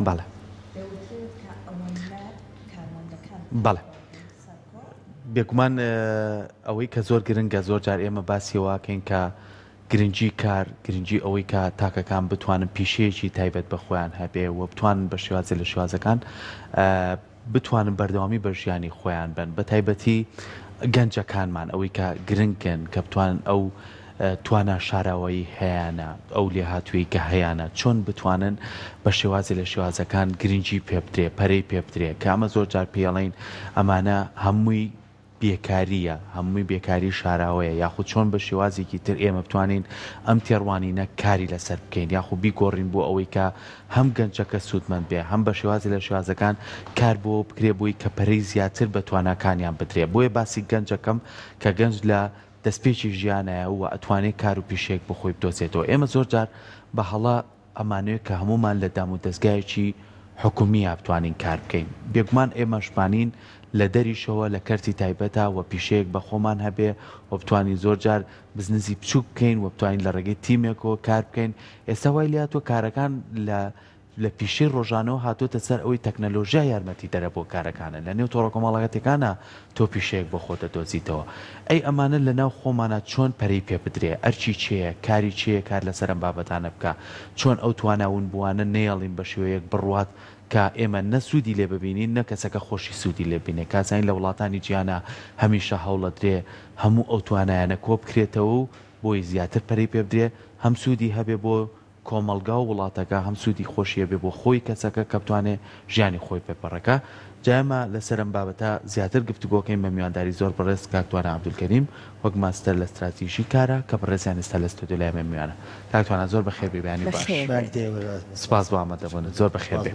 بەڵێ بەڵێ بێگومان ئەوەی کە زۆر گرنگە زۆر جار ئێمە باسیەوەکەین کە گرنگی کار گرنگی ئەوەی کە تاکەکان بتوانن پیشەیەکی تایبەت بە خۆیان هەبێ و بتوانن بە شێوازە لە شێوازەکان بتوانن بەردەوامی بە ژیانی خۆیان بن بە تایبەتی گەنجەکانمان ئەوەی کە گرنگن کە بتوانن ئەو توانە شاراوایی هەیەە ئەو لێ هاتووی کە هەیەە چۆن بتوانن بە شێوازی لە شێوازەکان گرنگی پێ بدرێ پەرەی پێ بدرێ کە ئەمە زۆر جار پێڵین ئەمانە هەمووی بێکاریە هەمووی بێکاری شاراوەیە یاخود چۆن بە شێوازێکی تر ئێمە بتوانین ئەم تێڕوانینە کاری لەسەر بکەین یاخود بیگۆڕین بۆ ئەوەی کە هەم گەنجەکە سوودمەند بێ هەم بە شێوازی لە شێوازەکان کار بۆ بکرێ بووی کە پەرەی زیاتر بە تواناکانیان بدرێ بۆیە باسی گەنجەکەم کە گەنج لە دەستپێکی ژیانایە و ئەتوانێت کار و پیشێک بخۆی بدۆزێتەوە ئێمە زۆر جار بە هەڵا ئەمانوێت کە هەمومان لە دام و دەستگایەکی حکومی بتوانین کار بکەین بێگومان ئێمەشبانین لە دەریشەوە لە کەرتی تایبەتە و پیشەیەک بە خۆمان هەبێ و بتوانین زۆر جار بزنسی بچووک بکەین و بتوانین لە ڕێگەی تیمێکەوە کار بکەین ئێستا وای لاتوە کارەکان لە پیشەی ڕۆژانەوە هاتوۆتە سەر ئەوەی تەکنەلۆژیا یارمەتی دەرە بۆ کارەکانە لە نێو تۆڕە کۆمەڵەکەتەکانە تۆ پیشەیەک بۆ خۆتە دۆزیتەوە ئەی ئەمانە لە ناو خۆمانە چۆن پەرەی پێ بدرێ ئەرچی چییە کاری چییە کار لەسەرم بابەتانە بکە چۆن ئەو تواناون بوانە نێڵین بە شێوەیەک بڕوات کە ئێمە نەسوودی لێ ببینین نە کەسەکە خۆشی سوودی لێ بینێ کاسانی لە وڵاتانی گیانە هەمیشە هەوڵە درێ هەموو ئەو توانایانە کۆ بکرێتەوە و بۆی زیاتر پەرەی پێ بدرێ هەم سوودی هەبێ بۆ کۆمەلگا و وڵاتەکە هەم سوودی خۆشیە بێ بۆ خۆی کەسەکە کە بتوانێت ژیانی خۆی پێپەڕەکە جامە لەسەرم بابەتە زیاتر گفتوگۆکەین بە میوانداری زۆر بەڕێز کاکتوانە عەبدولکەریم وەک ماستەر لە استراتیژی کارە کە بەڕێزیان ئێستا لە ستۆدیۆ لای ئێمە میوانە کاکتوانە زۆر بەخێر بێبیانی باش سپاس بۆ ئامادەبوون زۆر بەخێر بێ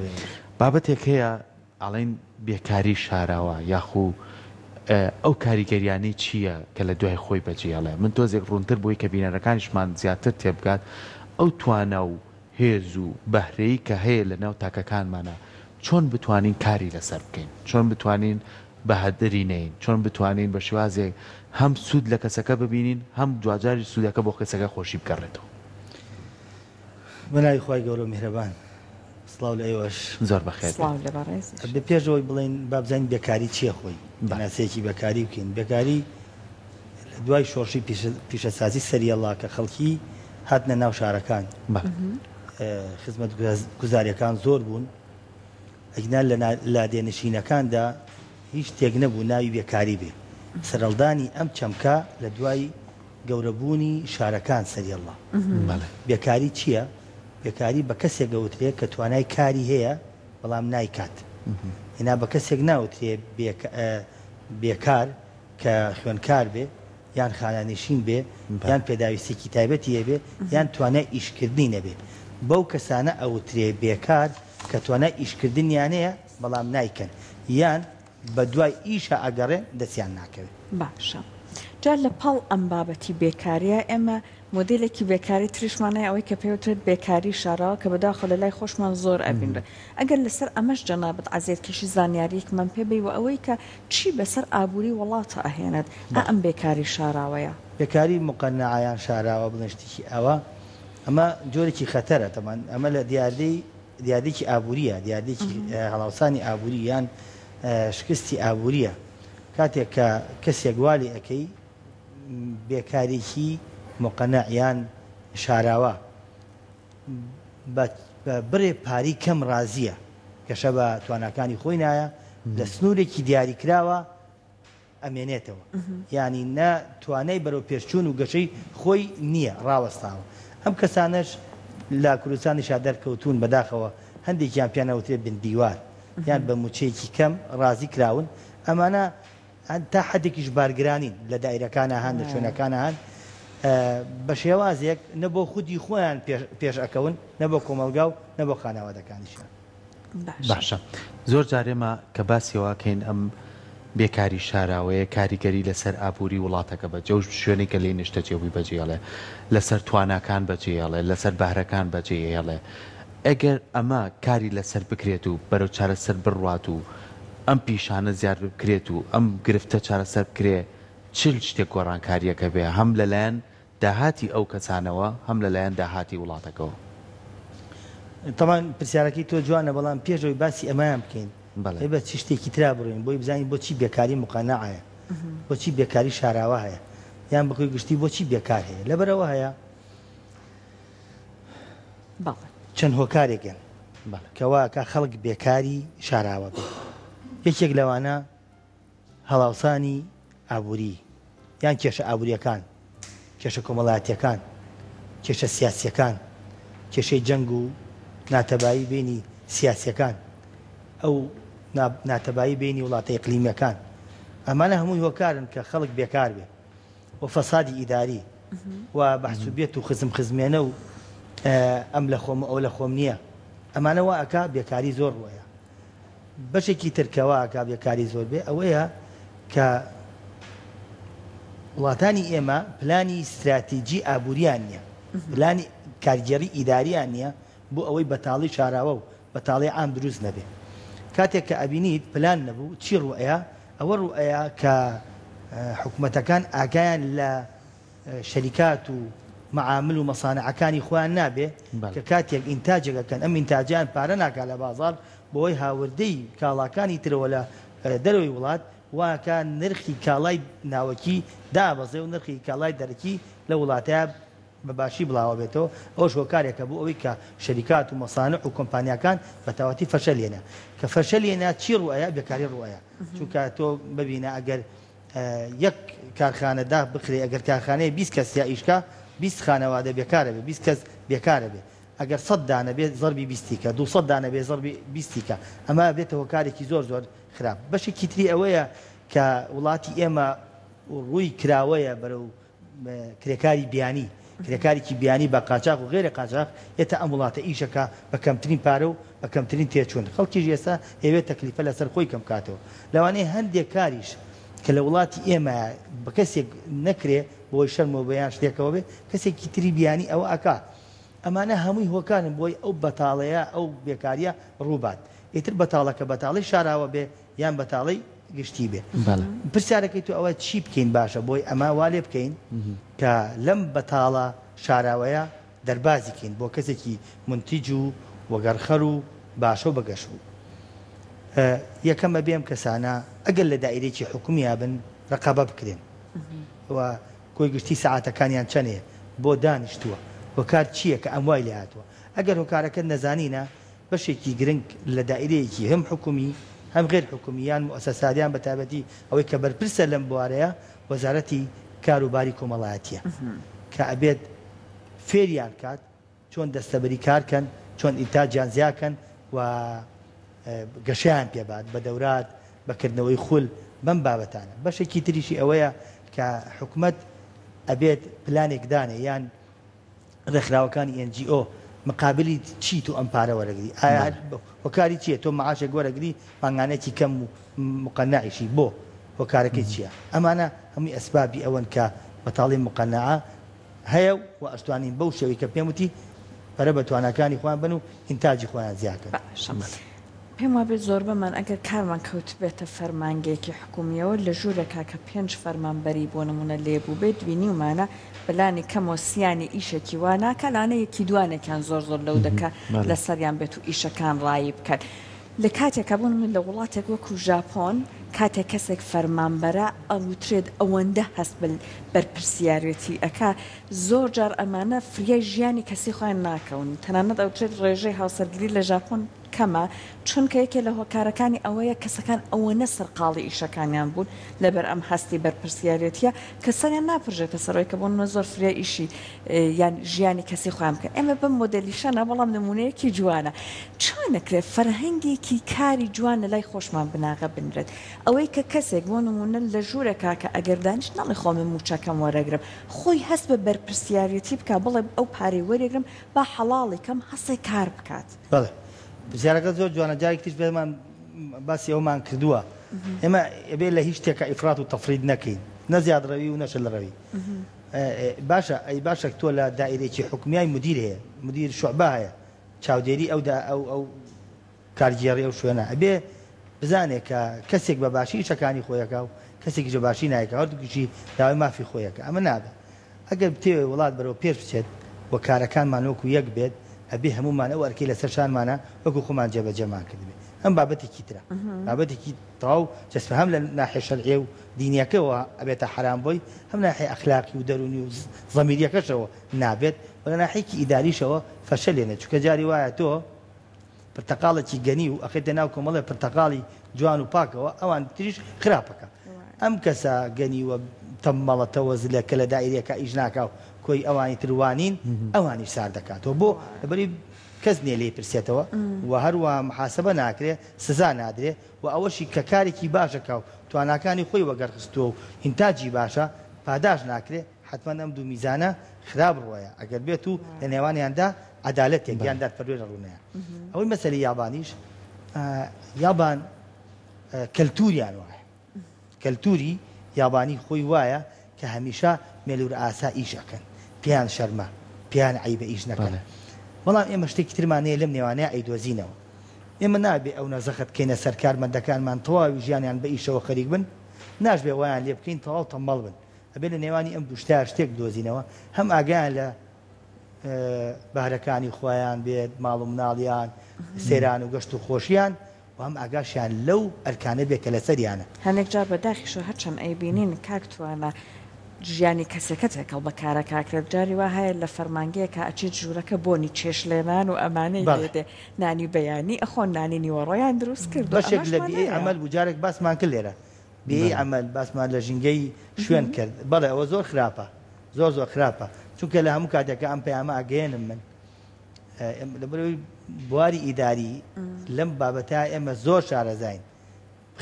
بابەتێک هەیە ئەڵێن بێکاری شاراوە یاخوو ئەو کاریگەریانی چییە کە لە دوای خۆی بەجێڵێ من تۆزێک ڕوونتر بۆی کە بینەرەکانیشمان زیاتر تێبگات ئەو توانە و هێز و بەهرەی کە هەیە لە ناو تاکەکانمانە چۆن بتوانین کاری لەسەر بکەین چۆن بتوانین بەهەدەری نین چۆن بتوانین بە شێوازێک هەم سوود لە کەسەکە ببینین هەم دوجاری سوودەکە بۆ کەسەکە خۆشی بگەڕێتەوە بەناوی خۆی گەورە و میهرەبان سڵاو لە ئێوەش زۆر بەخێر بە پێشەوەی بڵێن با بزانین بێکاری چییە خۆی بەناسەیەکی بەکاری بکەین بێکاری دوای شۆڕشی پیشەسازی سەریەڵا کە خەڵکی هاتنە ناو شارەکان خزمەت گوزاریەکان زۆر بوون ئەگنا لە لادێنشینەکاندا هیچ تێک نەبوو ناوی بێکاری بێ سەرەڵدانی ئەم چەمکە لە دوای گەورەبوونی شارەکان سەریەڵا بێکاری چییە؟ بێکاری بە کەسێک گەوترێ کە توانای کاری هەیە بەڵام نایکات هێنا بە کەسێک ناوترێ بێکار کە خوێنکار بێ یان خانانشین بێ یان پێداویستێکی تایبەتی هەبێ یان توانای ئیشکردنی نەبێ بەو کەسانە ئەوترێ بێکار کە توانای ئیشکردنیانەیە بەڵام نایکەن یان بە دوای ئیشە ئەگەڕێ دەستیان ناکەوێت باشە جا لە پاڵ ئەم بابەتی بێکاریە ئێمە مۆدلێکی بێکاری تریشمانەیە ئەوەی کە پێوترێت بێکاری شاراوە کە بەداخۆ لە لای خۆشمان زۆر ئەبینرێت ئەگەر لەسەر ئەمەش جەنابەت عەزیز کەشی زانیاریەکمان پێبێ و ئەوەی کە چی بەسەر ئابووری وڵاتە ئەهێنێت ئەم بێکاری شاراوەیە بێکاری مقەنەعایان شاراوە بڵێشتێکی ئەوە ئەمە جۆرێکی خەتەرە تەمان ئەمە لە دیاردێکی ئابووریە دیاردێکی هەڵاوسانی ئابووری یان شکستی ئابووریە کاتێک کە کەسێک والی ئەەکەی بێکارێکی مقەنەعیان شاراوە بە بڕێ پاری کەم ڕازیە کەشە بە تواناکانی خۆی نایە لە سنوورێکی دیاریکراوە ئەمێنێتەوە ینی نە توانای بەرەو پێشچوون و گەشەی خۆی نییە ڕاوەستاوە ئەم کەسانش لە کوردستانیشا دەرکەوتون بەداخەوە هەندێکیان پیانەوترێت بن دیوار یان بە موچەیەکی کەم ڕازی کراون ئەمانە تا حدێکیش بارگرانین لە دایرەکانە هەن لە شوێنەکانە هەن بە شێوازێک نە بۆ خودی خۆیان پێش ئەکەون نە بۆ کۆمەلگا و نە بۆ خانەوادەکانیشیان باشە زۆر جارێمە کە باسیەوەکەین ئەم بێکاری شاراوەیە کاریگەری لەسەر ئابووری وڵاتەکە بە جەوش شوێنی کە لێ نیشتە جێوی بەجێڵێ لەسەر تواناکان بەجێڵێ لەسەر بەهرەکان بەجێڵێ ئەگەر ئەمە کاری لەسەر بکرێت و بەرەو چارەسەر بڕوات و ئەم پیشانە زیاد بکرێت و ئەم گرفتە چارەسەر بکرێ چل شتێک گۆڕانکاریەکە بێ هەم لەلایەن داهاتی ئەو کەسانەوە هەم لەلایەن داهاتی وڵاتەکەەوە تەمان پرسیارەکەی تۆ جوانە بەڵام پێشەوەی باسی ئەمایان بکەین بە چ شتێکی ترا بڕین بۆی بزانین بۆچی بێکاری مقانەعەیە بۆچی بێکاری شاراوە هەیە یان بەخۆی گشتی بۆچی بێکار هەیە لەبەرەوە هەیە چەند هۆکارێکن کەوا کە خەڵک بێکاری شاراوە بێت یەکێک لەوانە هەڵاوسانی ئابووری یان کێشە ئابووریەکان کێشە کۆمەڵایەتیەکان کێشە سیاسیەکان کێشەی جەنگ و ناتەبایی بینی سیاسیەکان ئەو ناتەبایی بینی وڵاتە ئیقلیمیەکان ئەمانە هەمووی هۆکارن کە خەڵک بێکار بێ و فەسادی ئیداری و بەحسوبێت و خزم خزمێنە و ئەم لە خۆم ئەو لە خۆم نییە ئەمانە وا ئەکا بێکاری زۆر وایە بەشێکی ترکەوە ئەکا بێکاری زۆر بێ ئەوەیە کە وڵاتانی ئێمە پلانی استراتیجی ئابووریان نییە پلانی کارگێڕی ئیداریان نییە بۆ ئەوەی بەتاڵی شاراوە و بەتاڵی عام دروست نەبێ کاتێک کە ئەبینیت پلان نەبوو چی ڕوئەیە ئەوە ڕوئەیە کە حکوومەتەکان ئاگایان لە شەریکات و معامل و مەسانەعەکانی خۆیان نابێ کە کاتێک ئینتاجەکەکەن ئەم ئینتاجیان پارە ناکا لە بازار بۆی هاوردەی کاڵاکانی ترەوە لە دەرەوەی وڵات واکە نرخی کاڵای ناوەکی دابەزێ و نرخی کاڵای دەرەکی لە وڵاتەیە بەباشی بڵاوە بێتەوە ئەوش هۆکارێکە بوو ئەوەی کە شەریکات و مەسانع و کۆمپانیەکان بە تاواتی فەشەلێنە کە فەشەلێنە چی ڕوئەیە بێکاری ڕوئەیە چونکە تۆ ببینە ئەگەر یەک کارخانەدا بخرێ ئەگەر کارخانەیە 20 کەس یا ئیشکا 20 خانەوادە بێکارە بێ 20 کەس بێکارە بێ ئەگەر 100 دانە بێت زەربی 20 200 دانە بێ زەربی 20 ئەمە بێتەوە کارێکی زۆر زۆر خراپ بەشێکی تری ئەوەیە کە وڵاتی ئێمە ڕووی کراوەیە بەرەو کرێکاری بیانی کرێکارێکی بیانی بە قاچاق و غێرە قاچاق ئێتا ئەم وڵاتە ئیشەکە بە کەمترین پارە و بە کەمترین تێچوون خەڵکیش ئێستا ئەوێت تەکلیفە لەسەر خۆی کەم کاتەوە لەوانەیە هەندێک کاریش کە لە وڵاتی ئێمە بە کەسێک نەکرێ بۆی شەرمەوە بەیان شتێکەوە بێ کەسێکی تری بیانی ئەوە ئەکا ئەمانە هەمووی هۆکارن بۆی ئەو بەتاڵەیە ئەو بێکاریە ڕووبات ئیتر بەتاڵەکە بەتاڵی شاراوە بێ یان بەتاڵی گشتی بێ پرسیارەکەی تو ئەوە چی بکەین باشە بۆی ئەمە وا لێ بکەین کە لەم بەتاڵە شاراوەیە دەربازی بکەین بۆ کەسێکی منتیج و وەگەرخەر و باشە و بەگەش بوو یەکەمە بێم کەسانە ئەگەر لە دائیرێکی حکومیە بن ڕقابە بکرێن و کۆی گشتی سەعاتەکانیان چەندەیە بۆ دانیشتووە هۆکار چییە کە ئەم وای لێ هاتووە ئەگەر هۆکارەکە نەزانینە بەشێکی گرنگ لە دائیرەیەکی هەم حکومی هەم غێر حکومیان مؤسساتیان بە تایبەتی ئەوەی کە بەرپرسە لەم بوارەیە وەزارەتی کاروباری کۆمەڵایەتیە کە ئەبێت فێریان کات چۆن دەستەبەری کارکەن چۆن ئینتاجیان زیاکەن و گەشەیان پێبات بە دەورات بەکردنەوەی خول بەم بابەتانە بەشێکی تریشی ئەوەیە کە حکومەت ئەبێت پلانێک دانێ یان ڕێکخراوەکانی NGO مقابلی چی تو ئەم پارە وەرەگری ئایا هۆکاری چییە تۆ معاشێک وەرەگری مانگانێکی کەم و مقەنەعیشی بۆ هۆکارەکەی چییە ئەمانە هەمووی ئەسبابی ئەوەن کە بەتاڵی مقەنەعە هەیە و ئەشتوانین بەو شێوەی کە پێم وتی پەرە بە توانەکانی خۆیان بن و ئینتاجی خۆیان زیاکەن پێم وابێت زۆر بەمان ئەگەر کارمان کەوت بێتە فەرمانگەیەکی حکومیەوە لە ژوورێکا کە 5 فەرمانبەری بۆ نمونە لێبوو بێت بینی ومانە بەلانی کەمەوە سیانی ئیشێکی واناکە لانەیەکی دوانێکیان زۆر زۆر لەو دەکە لەسەریان بێت و ئیشەکان ڕایی بکەن لە کاتێکە بوون من لە وڵاتێک وەکو ژاپۆن کاتێک کەسێک فەرمانبەرە ئەوترێت ئەوەندە هەست بەرپرسیارەتی ئەکا زۆر جار ئەمانە فریای ژیانی کەسی خۆیان ناکەون تەنانەت ئەوترێت ڕێژەی هاوسەرگیری لە ژاپۆن کەمە چونکە یەکێ لە هۆکارەکانی ئەوەیە کەسەکان ئەوەنە سەرقاڵی ئیشەکانیان بوون لەبەر ئەم هەستی بەرپرسیارەتیە کە سەریان ناپژێتە سەرۆی کە بۆنمە زۆر فریا ئیشی یان ژیانی کەسی خۆیان بکە ئێمە بەم مۆدەلیشانە بەڵام نمونەیەکی جوانە چۆنەکرێت فەرهەنگێکی کاری جوان لە لای خۆشمان بناغە بنرێت ئەوەی کە کەسێک بۆ نمونە لە ژوورێکا کە ئەگەر دانیشت ناڵی خۆمە موچەکەم وەرەگرم خۆی هەست بە بەرپرسیارەتی بکە بڵێ ئەو پارەی وەرەگرم با حەڵاڵی کەم هەسێ کار بکات بزیارەکە زۆر جوانە جارێک تیش بێمان باسی ئەومان کردووە ئێمە ئەبێ لە هیچ شتێکە ئیفرات و تەفرید نەکەین نە زیادڕەوی و نەشە لەڕەوی باشە ئەی باشە تۆ لە دائیرێکی حکومیای مدیر هەیە مدیر شوعبە هەیە چاودێری ئەو کارگێڕی ئەو شوێنە ئەبێ بزانێت کە کەسێک بە باشی ئیشەکانی خۆیەکە و کەسێکی جە باشی نایکە هەردووکیشی داوای مافی خۆیەکە ئەمە نابێت ئەگەر بتێوێ وڵات بەرەو پێش بچێت بۆ کارەکانمان وەکو یەک بێت ئەبێ هەمومان ئەو ئەرکەی لەسەر شانمانە وەکو خۆمان جێبەجێمان کردبێ ئەم بابەتێکی ترە بابەتێکی تەواو جەسپە هەم لە ناحیە شەرعیە و دینیەکەەوە ئەبێتە حرام بۆی هەم ناحیە ئەخلاقی و دەرونی و زەمیریەکەشەوە نابێت و لە ناحیەکی ئیداریشەوە فەشەلێنە چونکە جاری وایە تۆ پرتەقاڵێکی گەنی و ئەخێتە ناو کۆمەڵێ پرتەقاڵی جوان و پاکەوە ئەوان تریش خراپەکە ئەم کەسە گەنی وە تەممەڵەتەوە زلەکە لە دائیرەکە ئیش ناکا و کۆی ئەوانی تروانین ئەوانی سار دەکاتەوە بۆ لەبەری کەس نییە لێ پرسێتەوە و هەروە محاسبە ناکرێ سزا نادرێ و ئەوەشی کە کارێکی باشەکە و تواناکانی خۆی وەگەڕخستووە و هینتاجی باشە پاداش ناکرێ حتمما ئەم دوو میزانە خراپ ڕۆیە ئەگەر بێت و لە نێوانیاندا عەدالەتێک گیاندار پەروێ ڕوونەیە ئەوەی مەسەلەی یابانیش یابان کەلتوریان وایە کەلتوری یابانی خۆی وایە کە هەمیشە مێلور ئاسا ئیش ئەکەن پێیان شەرمە پێیان عیبە ئیش نەکەن بەڵام ئێمە شتێکی ترمانەیە لەم نێوانەیە ئەیدۆزینەوە ئێمە نابێ ئەو نەزەخت کەینە سەر کارمەندەکانمان تەواوی ژیانیان بە ئیشەوە خەریک بن ناشبێ وایان لێ بکەین تەواو تەمبەڵ بن ئەبێ لە نێوانی ئەم دووشتار شتێک دۆزینەوە هەم ئاگایان لە بارەکانی خۆیان بێت ماڵ و مناڵیان سێران و گەشت و خۆشیان و هەم ئاگاشیان لەو ئەرکانە بێت کە لەسەریانە هەنێک جار بەداخیشەوە هەرچەند ئەیبینین کاکتوانە ژیانی کەسەکە تێکەڵ بە کارەکاکرێت جاری وا هەیە لە فەرمانگەیەکە ئەچیت ژوورەکە بۆنی چێشلێنان و ئەمانەی دێ نانی بەیانی ئەخۆن نانی نیوەڕۆیان دروست کرد بەشێک لە بیئەی ئەمەل بوجارێک باسمان کرد لێرە بیئەی ئەمەل باسمان لە ژینگەی شوێن کرد بەڵێ ئەوە زۆر خراپە زۆر خراپە چونکە لە هەموو کاتێکە ئەم پەیامە ئەگەێنم من لەبەرەوەی بواری ئیداری لەم بابەتە ئێمە زۆر شارەزاین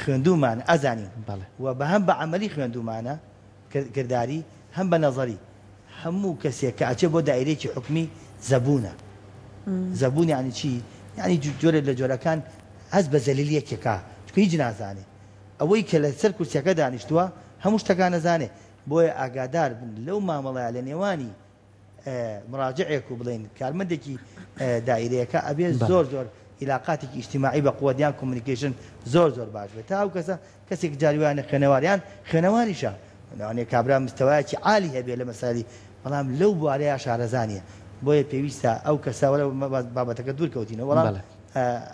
خوێندومان ئەزانین و بە هەم بە عەمەلی خوێندومانە کردداری هەم بە نەزەری هەموو کەسێک کە ئەچێ بۆ دایرێکی حکمی زەبوونە زەبوون یعنی چی یعنی جۆرە لە جۆرەکان هەست بە زەلیلیەکێکا چکە هیچ نازانێ ئەوەی کە لەسەر کورسیەکە دانیشتووە هەموو شتەکان نەزانێ بۆیە ئاگادار بن لەو مامەڵەیە لە نێوانی مراجعێک و بڵێن کارمەندێکی دائیرەیەەکە ئەبێ زۆر علاقاتێکی ئیجتیماعی بە قووەدیان کۆمونیکیشن زۆر باش بێت تا ئەو کەسە کەسێک جاریوانە خوێنەواریان خوێنەواریشە ناوانێ کابرا مستەوایەکی عالی هەبێ لە مەسالی بەڵام لەو بوارەیە شارەزانیە بۆیە پێویستە ئەو کەساوە بابەتەکە دوورکەوتینەوە وەڵام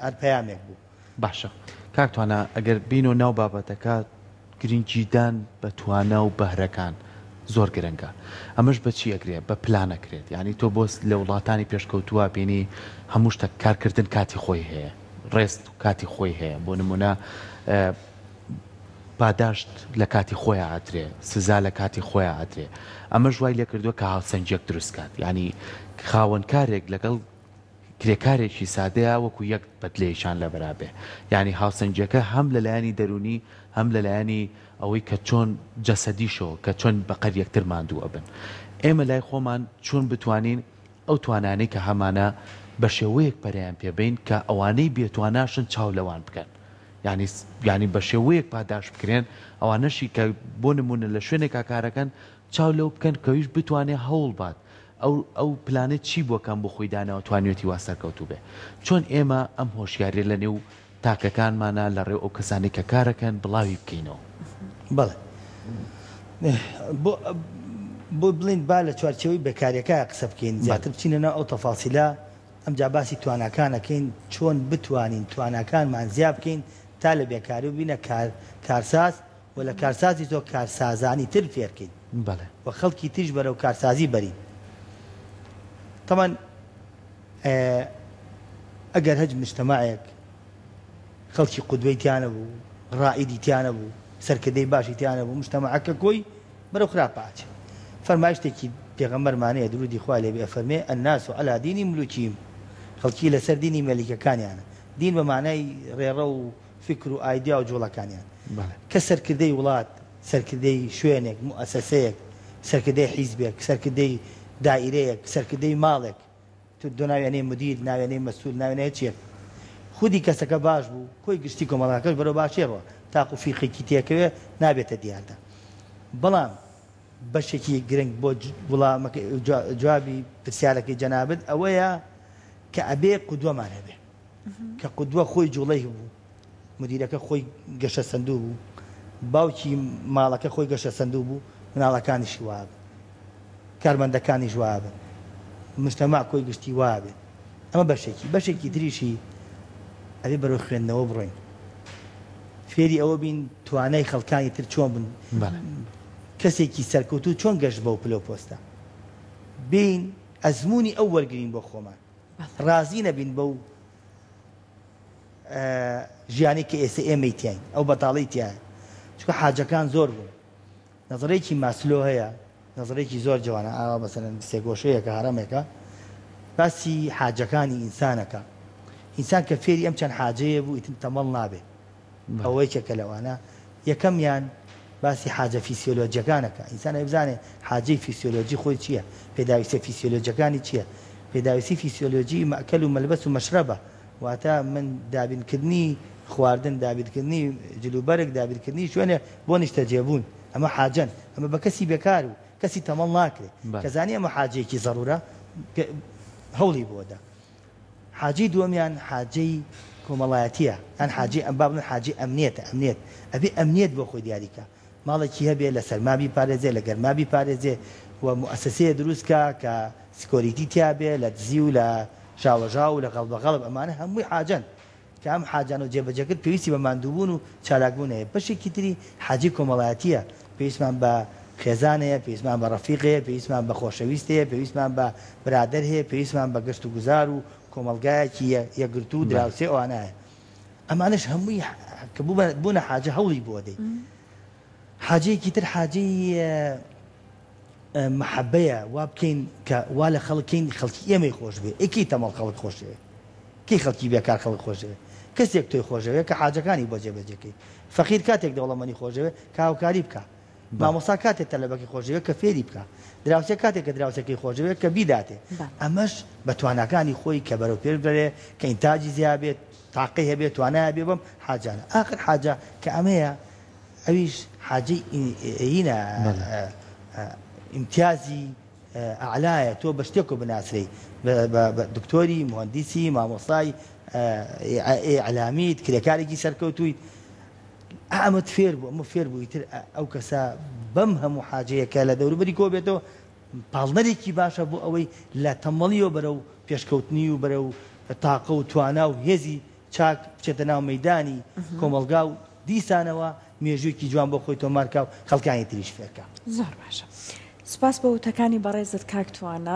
هەر پەیامێک بوو باشە کاکتوانە ئەگەر بین و ناو بابەتەکە گرنگجیدان بە توانە و بەهرەکان زۆر گرنگە ئەمەش بەچی ئەگرێت بە پلانەکرێت یعنی تۆ بۆ لە وڵاتانی پێشکەوتووە بینی هەموو شتە کارکردن کاتی خۆی هەیە ڕێست و کاتی خۆی هەیە بۆ نمونە پاداشت لە کاتی خۆیان ئاترێ سزا لە کاتی خۆیان ئاترێ ئەمە ژوای لێ کردووە کە هاوسەنجێک دروستکات ینی خاوەنکارێک لەگەڵ کرێکارێکی سادەیە وەکو یەک بەدلێشان لە بەرابێ ینی هاوسەنجەکە هەم لە لایانی دەرونی هەم لە لایانی ئەوەی کە چۆن جەسەدیشەوە کە چۆن بەقەر یەکتر ماندووە بن ئێمە لای خۆمان چۆن بتوانین ئەو توانانەی کە هەمانە بە شێوەیەک پەریان پێبین کە ئەوانەی بێتواناشن چاو لەوان بکەن ینی بە شێوەیەک پاداش بکرێن ئەوانەشی کە بۆ نمونە لە شوێنێکا کارەکەن چاو لەو بکەن کەویش بتوانێت هەوڵ بات ئەو پلانێت چی بۆکەم بۆ خۆی دانەوە توانێتی وا سەرکەوتوو بێ چۆن ئێمە ئەم هۆشیاری لە نێو تاکەکانمانە لە ڕێو ئەو کەسانی کە کارەکەن بڵاوی بکەینەوە بەڵێ بۆ بڵین با لە چوارچەوەی بەکاریەکە قسە بکەین زیاتر بچینەوە ئەو تەفاسیلە ئەمجا باسی تواناکانەکەین چۆن بتوانین تواناکانمان زیاد بکەین تا لە بێکاری و بینە کارساز و لە کارسازی تۆ کارسازانی تر فێرکەین و خەڵکی تیش بەرەو کارسازی بەرین طبعا ئەگەر هەج مجتەماعێک خەڵکی قودوەی تیانە بوو ڕائیدی تیانە بوو سەرکردەی باشی تیانە بوو مجتەماعەکە کۆی بەرەو خراپاچێ فەرمایشتێکی پێغەمبەرمانەیە درودی خوا لێ بێ فەرمێ الناس عەلا دینی ملوکیهم خەڵکی لەسەر دینی مەلیکەکانیانە دین بە معنای ڕێڕە و فکر و ئایدیا و جوڵەکانیان کە سەرکردەی وڵات سەرکردەی شوێنێک موئەسەسەیەک سەرکردەی حیزبێک سەرکردەی دائیرەیەک سەرکردەی ماڵێک تۆ ناوێنەی مدیر ناوێنەی مەسئول ناوێنەیە چییە خودی کەسەکە باش بوو کۆی گشتی کۆمەڵاکەش بەرەو باشێڕەوە تاقو فیقێکی تێکەوێ نابێتە دیاردا بەڵام بەشێکی گرنگ بۆ جوابی پرسیارەکەی جەنابەت ئەوەیە کە ئەبێ قودوەمان هەبێ کە قودوە خۆی جوڵەی بوو مدیرەکە خۆی گەشە سندوو بوو باوکی ماڵەکە خۆی گەشە سندوو بوو مناڵەکانیشی وابن کارمەندەکانی ژوابن مجتەماع کۆی گشتی وابێت ئەمە بەشێکی تریشی ئەبێ بەرەو خوێندنەوە بڕۆین فێری ئەوە بین توانای خەڵکانی تر چۆن بن کەسێکی سەرکەوتوو چۆن گەشت بەو پلە پۆستە بین ئەزمموی ئەو وەرگین بۆ خۆمان ڕازی نەبین بەو ژیانی کە ئێستا ئێمەی تیاین ئەو بەتاڵی تیایە چکە حاجەکان زۆر بوون نەزەرێکی ماسلۆ هەیە نەزەرێکی زۆر جوانە ئاوا بەسەرەن سێگۆشەیەکە هەرەمێکە باسی حاجەکانی ئینسانەکە ئینسان کە فێری ئەم چەند حاجەیە بوو ئیتر تەمەڵ نابێ ئەوەیەکە لەوانە یەکەمیان باسی حاجە فیسیۆلۆجیەکانەکە ئینسان بزانێ حاجەی فیسیۆلۆجی خۆی چییە پێداویستە فیسیۆلۆجیەکانی چییە پێداویستی فیسیۆلۆجی مەکەل و مەلبەس و مەشرەبە واتە من دابینکردنی خواردن دابینکردنی جلوبەرێک دابینکردنی شوێنێ بۆ نیشتەجێبوون ئەمە حاجەن ئەمە بە کەسی بێکار و کەسی تەمەڵ ناکرێت کەزانی ئەمە حاجەیەکی زەڕورە هەوڵی بۆدا حاجەی دووەمیان حاجەی کۆمەڵایەتیە ئەن حاجی ئەم بابن حاجی ئەمنیێتە ئەمنیێت ئەبێ ئەمنیێت بۆ خۆی دیاریکە ماڵێکی هەبێ لە سەرمابی پارێزێ لە گەرمابی پارێزێ و مؤسسەیە دروستکە کە سکۆریتی تیابێ لە دزی و لە شاوەژا و لە غەڵبەغەڵب ئەمانە هەمووی حاجەن کە ئەم حاجان و جێبەجێکرد پێویستی بە ماندووبوون و چالاکبوون هەیە بەشێکی تری حاجی کۆمەڵایەتیە پێویستمان بە خێزانەیە پێویستمان بە ڕەفیقەیە پێویستمان بە خۆشەویستەیە پێویستمان بە برادەر هەیە پێویستمان بە گەشت و گوزار و کۆمەلگایەکی یەکگرتو و دراوسێ ئەوانایە ئەمانش هەمووی کە بوونە حاجە هەوڵی بۆ دەی حاجەیەکی تر حاجەی محەبەیە وا بکەین کە وا لە خەڵکین خەڵکی ئێمەی خۆش بێ ئەکی تەمەڵ خەڵک خۆشەوێ کەی خەڵکی بێکار خەڵک خۆشەوێ کەسێک تۆی خۆشەوێ کە حاجەکانی بۆ جێبەجێکەی فەقیر کاتێک دەوڵەمەنی خۆشەوێ کاوکاری بکە مامۆستا کاتێک تەلەبەکی خۆشەوێ کە فێری بکە دراوسێ کاتێک کە دراوسەکەی خۆشەوێت کە بیداتێ ئەمەش بە تواناکانی خۆی کە بەرەو پێش بەرێ کە ئینتاجی زیابێت تاقی هەبێت توانای بێ بەم حاجانە ئاخر حاجە کە ئەمەیە ئەویش حاجەی ئینە امتیازی ئەعلایە تۆ بە شتێک و بناسرەی بە دکتۆری مهندسی مامۆستای ئەعلامیت کرێکارێکی سەرکەوتووی ئەمەت فێر بوو ئەمە فێر بوو ئیتر ئەو کەسە بەم هەموو حاجەیەکە لە دەوروبەری کۆ بێتەوە پاڵنەرێکی باشە بۆ ئەوەی لە تەمەڵیەوە بەرەو پێشکەوتنی و بەرەو تاقە و توانا و هێزی چاک بچێتە ناو مەیدانی کۆمەلگا و دیسانەوە مێژوویەکی جوان بۆ خۆی تۆمارکە و خەڵکانی تریش فێرکە زۆر باشە سپاس بە وتەکانی بەڕێزت کاکتوانە